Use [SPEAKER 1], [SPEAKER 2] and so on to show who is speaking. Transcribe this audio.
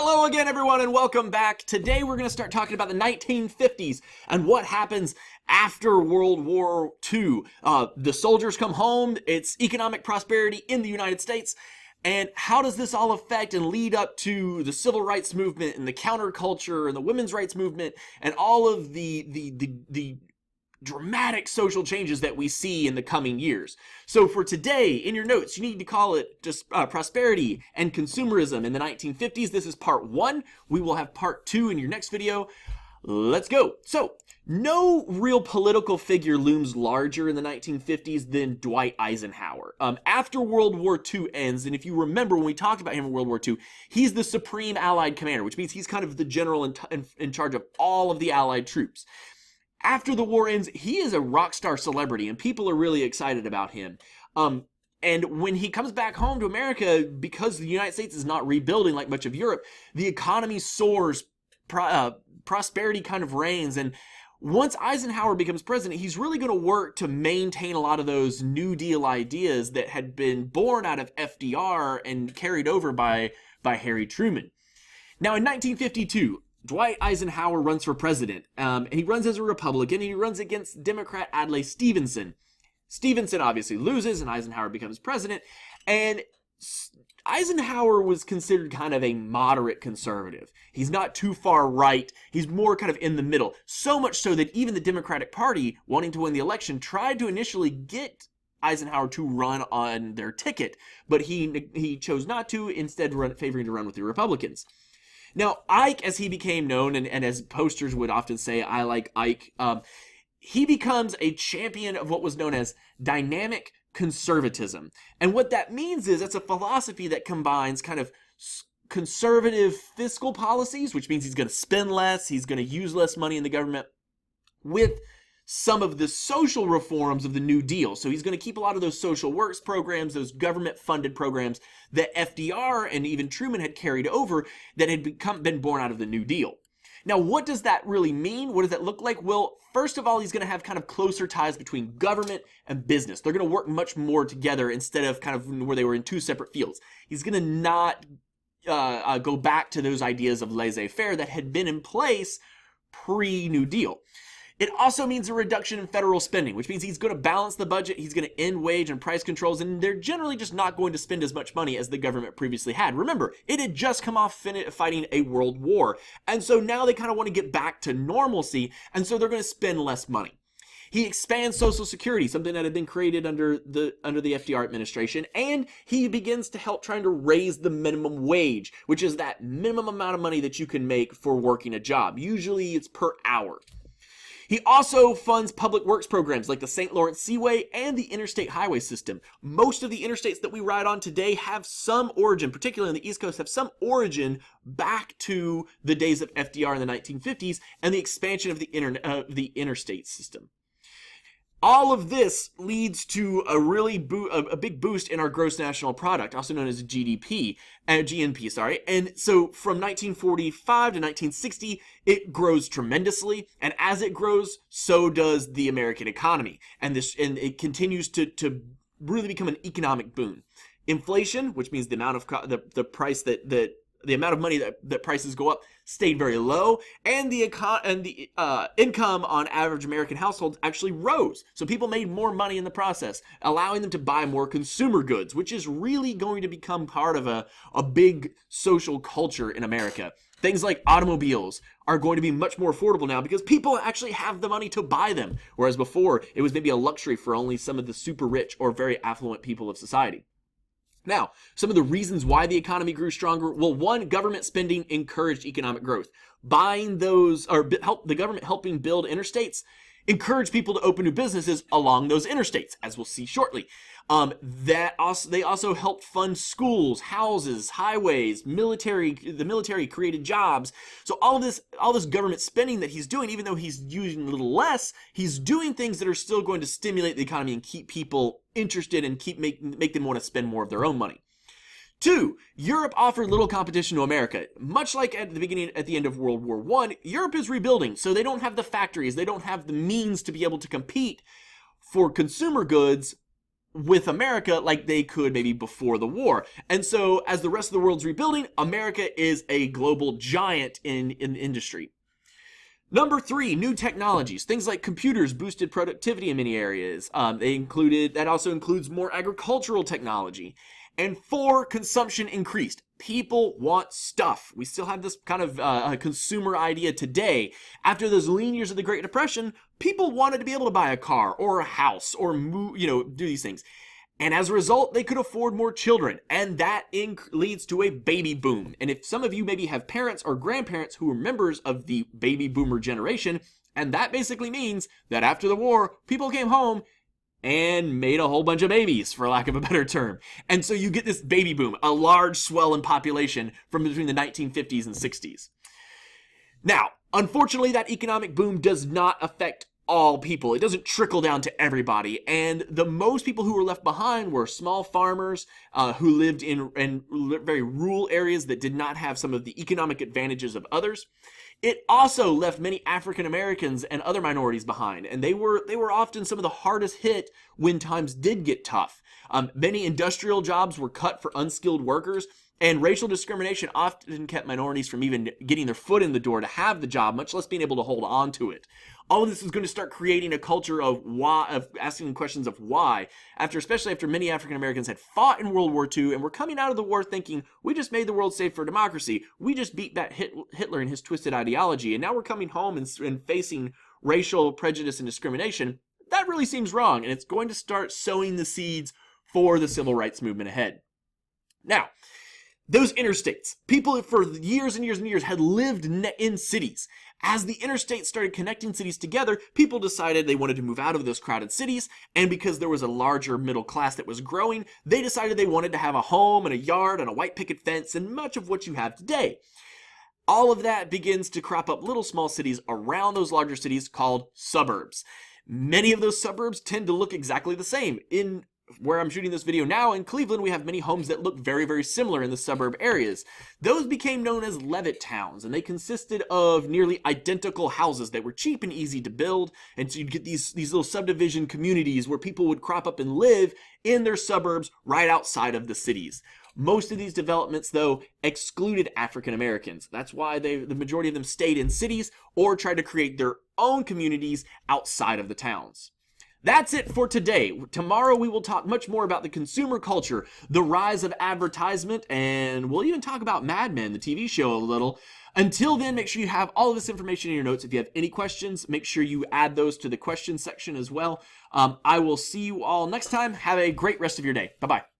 [SPEAKER 1] Hello again, everyone, and welcome back. Today we're going to start talking about the 1950s and what happens after World War II. The soldiers come home, it's economic prosperity in the United States, and how does this all affect and lead up to the civil rights movement and the counterculture and the women's rights movement and all of the dramatic social changes that we see in the coming years. So for today, in your notes, you need to call it just prosperity and consumerism in the 1950s. This is part 1. We will have part 2 in your next video. Let's go. So no real political figure looms larger in the 1950s than Dwight Eisenhower. After World War II ends, and if you remember when we talked about him in World War II, he's the supreme Allied commander, which means he's kind of the general in charge of all of the Allied troops. After the war ends, he is a rock star celebrity, and people are really excited about him. And when he comes back home to America, because the United States is not rebuilding like much of Europe, the economy soars, prosperity kind of reigns, and once Eisenhower becomes president, he's really going to work to maintain a lot of those New Deal ideas that had been born out of FDR and carried over by Harry Truman. Now, in 1952, Dwight Eisenhower runs for president, and he runs as a Republican, and he runs against Democrat Adlai Stevenson. Stevenson obviously loses, and Eisenhower becomes president, and Eisenhower was considered kind of a moderate conservative. He's not too far right, he's more kind of in the middle, so much so that even the Democratic Party, wanting to win the election, tried to initially get Eisenhower to run on their ticket, but he chose not to, instead favoring to run with the Republicans. Now, Ike, as he became known, and as posters would often say, I like Ike, he becomes a champion of what was known as dynamic conservatism. And what that means is it's a philosophy that combines kind of conservative fiscal policies, which means he's going to spend less, he's going to use less money in the government, with some of the social reforms of the New Deal. So he's going to keep a lot of those social works programs, those government-funded programs that FDR and even Truman had carried over that had been born out of the New Deal. Now, what does that really mean? What does that look like? Well, first of all, he's going to have kind of closer ties between government and business. They're going to work much more together instead of kind of where they were in two separate fields. He's going to not go back to those ideas of laissez-faire that had been in place pre-New Deal. It also means a reduction in federal spending, which means he's going to balance the budget, he's going to end wage and price controls, and they're generally just not going to spend as much money as the government previously had. Remember, it had just come off fighting a world war, and so now they kind of want to get back to normalcy, and so they're going to spend less money. He expands Social Security, something that had been created under the FDR administration, and he begins to help trying to raise the minimum wage, which is that minimum amount of money that you can make for working a job. Usually it's per hour. He also funds public works programs like the St. Lawrence Seaway and the interstate highway system. Most of the interstates that we ride on today have some origin, particularly on the East Coast, have some origin back to the days of FDR in the 1950s and the expansion of the interstate system. All of this leads to a really big boost in our gross national product, also known as GNP. And so from 1945 to 1960, it grows tremendously, and as it grows, so does the American economy, and it continues to really become an economic boom. Inflation, which means the amount of the amount of money that prices go up, stayed very low, and the income on average American households actually rose. So people made more money in the process, allowing them to buy more consumer goods, which is really going to become part of a big social culture in America. Things like automobiles are going to be much more affordable now because people actually have the money to buy them, whereas before it was maybe a luxury for only some of the super rich or very affluent people of society. Now, some of the reasons why the economy grew stronger. Well, one, government spending encouraged economic growth. Buying those, or the government helping build interstates, encouraged people to open new businesses along those interstates, as we'll see shortly. They also helped fund schools, houses, highways, the military created jobs. So all this government spending that he's doing, even though he's using a little less, he's doing things that are still going to stimulate the economy and keep people interested and make them want to spend more of their own money. 2, Europe offered little competition to America. Much like at the end of World War I, Europe is rebuilding, so they don't have the factories, they don't have the means to be able to compete for consumer goods with America like they could maybe before the war. And so as the rest of the world's rebuilding, America is a global giant in industry. Number 3, new technologies. Things like computers boosted productivity in many areas. That also includes more agricultural technology. And 4, consumption increased. People want stuff. We still have this kind of consumer idea today. After those lean years of the Great Depression, people wanted to be able to buy a car or a house or move, do these things. And as a result, they could afford more children, and that leads to a baby boom. And if some of you maybe have parents or grandparents who are members of the baby boomer generation, and that basically means that after the war, people came home and made a whole bunch of babies, for lack of a better term. And so you get this baby boom, a large swell in population from between the 1950s and 60s. Now, unfortunately, that economic boom does not affect all people. It doesn't trickle down to everybody. And the most people who were left behind were small farmers who lived in very rural areas that did not have some of the economic advantages of others. It also left many African Americans and other minorities behind, and they were often some of the hardest hit when times did get tough. Many industrial jobs were cut for unskilled workers, and racial discrimination often kept minorities from even getting their foot in the door to have the job, much less being able to hold on to it. All of this is going to start creating a culture of asking questions of why, especially after many African Americans had fought in World War II and were coming out of the war thinking, we just made the world safe for democracy. We just beat back Hitler and his twisted ideology, and now we're coming home and facing racial prejudice and discrimination. That really seems wrong, and it's going to start sowing the seeds for the civil rights movement ahead. Now, those interstates, people for years and years and years had lived in cities. As the interstates started connecting cities together, people decided they wanted to move out of those crowded cities, and because there was a larger middle class that was growing, they decided they wanted to have a home and a yard and a white picket fence and much of what you have today. All of that begins to crop up little small cities around those larger cities called suburbs. Many of those suburbs tend to look exactly the same. In where I'm shooting this video now, in Cleveland, we have many homes that look very, very similar in the suburb areas. Those became known as Leavitt Towns, and they consisted of nearly identical houses that were cheap and easy to build, and so you'd get these little subdivision communities where people would crop up and live in their suburbs right outside of the cities. Most of these developments, though, excluded African Americans. That's why the majority of them stayed in cities or tried to create their own communities outside of the towns. That's it for today. Tomorrow we will talk much more about the consumer culture, the rise of advertisement, and we'll even talk about Mad Men, the TV show, a little. Until then, make sure you have all of this information in your notes. If you have any questions, make sure you add those to the questions section as well. I will see you all next time. Have a great rest of your day. Bye-bye.